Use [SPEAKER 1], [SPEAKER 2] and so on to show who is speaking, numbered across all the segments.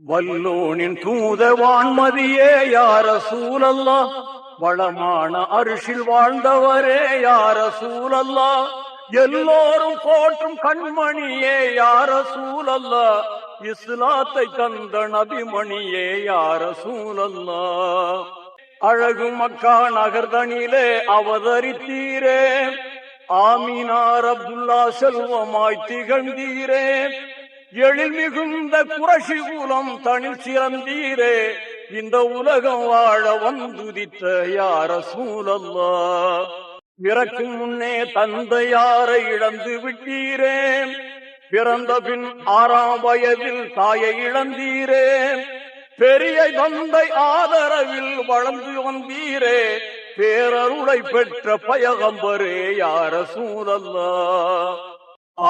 [SPEAKER 1] வல்லோனின் தூதவான்மதியே யார சூழல்லா, வளமான அரிசில் வாழ்ந்தவரே யார சூழல்லா, எல்லோரும் போற்றும் கண்மணியே யார சூழல்லா, இஸ்லாத்தை தந்த நபிமணியே யார சூழல்லா. அழகு மக்கா நகர்தனிலே அவதரித்தீரே, ஆமீனார் அப்துல்லா செல்வமாய் திகழ்ந்தீரே, எழில் மிகுந்த குரஷி குலம் தனில் சிறந்தீரே, இந்த உலகம் வாழ வந்துதித்த யார சூழல்லா. பிறக்கும் முன்னே தந்தையாரை இழந்து விட்டீரே, பிறந்த பின் 6ஆம் வயதில் தாயை இழந்தீரே, பெரிய தந்தை ஆதரவில் வளர்ந்து வந்தீரே, பேரருளை பெற்ற பயகம்பரே யார சூழல்லா.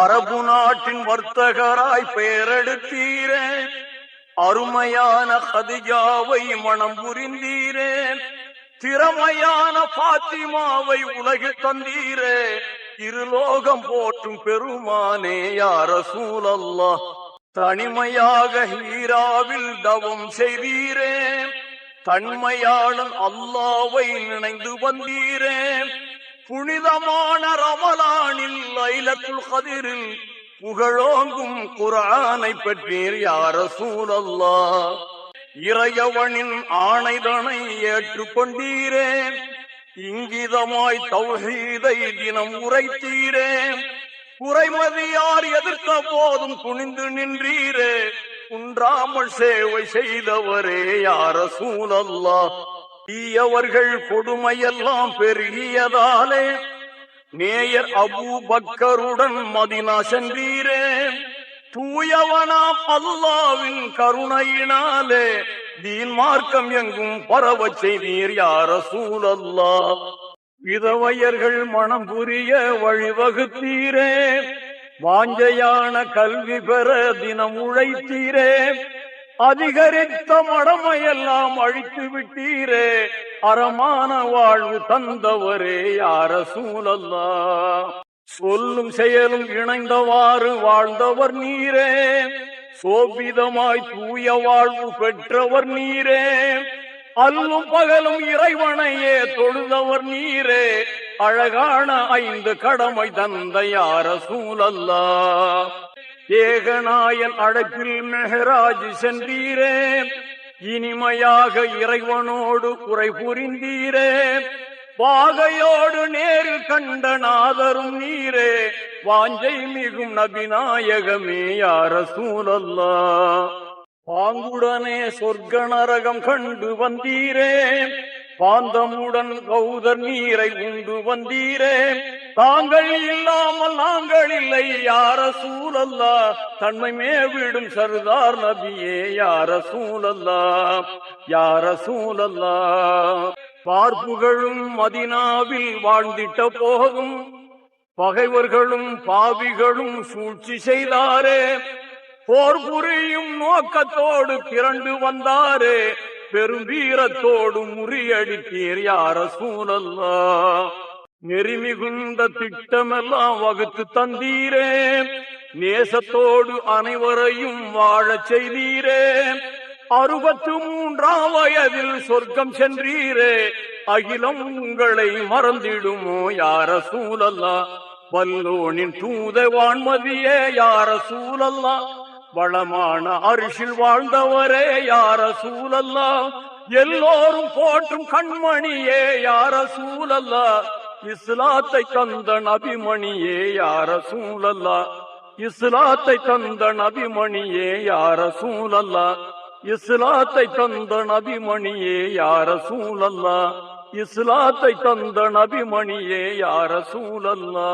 [SPEAKER 1] அரபு நாட்டின் வர்த்தகராய் பெயரெடுத்தீரே, அருமையான கதிஜாவை மனம் புரிந்தீரே, திறமையான பாத்திமாவை உலகில் தந்தீரே, இருலோகம் போற்றும் பெருமானே யார சூழல்லா. தனிமையாக ஹீராவில் தவம் செய்தீரே, தன்மையாளன் அல்லாவை நினைந்து வந்தீரே, புனிதமான ரமலானில் லைலத்துல் கதிரில் புகழோங்கும் குர்ஆனை பெற்றீர் யார சூழல்லா. இறையவனின் ஆணைதனை ஏற்றுக்கொண்டீரே, இங்கிதமாய் தௌஹீதை தினம் உரைத்தீரே, குறைமதியார் எதிர்த்த போதும் துணிந்து நின்றீரே, குன்றாமல் சேவை செய்தவரே யார சூழல்லா. தீயவர்கள் கொடுமையெல்லாம் பெருகியதாலே நேயர் அபூபக்கருடன் மதீனா சென்றீரே, தூயவனாம் அல்லாவின் கருணையினாலே தீன் மார்க்கம் எங்கும் பரவச் செய்தீர் யார சூழல்லா. விதவையர்கள் மனம் புரிய வழிவகுத்தீரே, வாஞ்சையான கல்வி பெற தினம் உழைத்தீரே, அதிகரித்த மடமையெல்லாம் அழித்து விட்டீரே, அறமான வாழ்வு தந்தவரே யார சூழல்லா. சொல்லும் செயலும் இணைந்தவாறு வாழ்ந்தவர் நீரே, சோபிதமாய் தூய வாழ்வு பெற்றவர் நீரே, அல்லும் பகலும் இறைவனையே தொழுதவர் நீரே, அழகான 5 கடமை தந்த யார சூழல்லா. ஏகநாயன் அழைப்பில் மெஹராஜ் சென்றீரே, இனிமையாக இறைவனோடு குறை புரிந்தீரே, வாகையோடு நேரில் கண்ட நாதரும் நீரே, வாஞ்சை மிகும் நபிநாயகமே யார சூழல்லா. பாங்குடனே சொர்க்க நரகம் கண்டு வந்தீரே, பாந்தமுடன் கௌதர் நீரை உண்டு வந்தீரே, தாங்கள் இல்லாமல் நாங்கள் இல்லை யார சூழல்லா. தன்மை மேவிடும் சர்தார் நபியே யார சூழல்லா, யார சூழல்லா. பார்ப்புகளும் மதீனாவில் வாழ்ந்திட்ட போதும் பகைவர்களும் பாவிகளும் சூழ்ச்சி செய்தாரே, போர் புரியும் நோக்கத்தோடு திரண்டு வந்தாரே, பெரும் வீரத்தோடு முறியடித்தீர் யார சூழல்லா. நெறிமிகுந்த திட்டமெல்லாம் வகுத்து தந்தீரே, நேசத்தோடு அனைவரையும் வாழச் செய்தீரே, 63ஆம் வயதில் சொர்க்கம் சென்றீரே, அகிலம் உங்களை மறந்திடுமோ யார சூழல்லா. வல்லோனின் தூதவான்மதியே யார சூழல்லா, வளமான அரிசில் வாழ்ந்தவரே யார சூழல்லா, எல்லோரும் போற்றும் கண்மணியே யார சூழல்லா, இஸ்லாத்தை தந்த நபிமணியே யார சூழல்லா, இஸ்லாத்தை தந்த நபிமணியே யார சூழல்லா, இஸ்லாத்தை தந்த நபிமணியே யார சூழல்லா, இஸ்லாத்தை தந்த நபிமணியே யார சூழல்லா.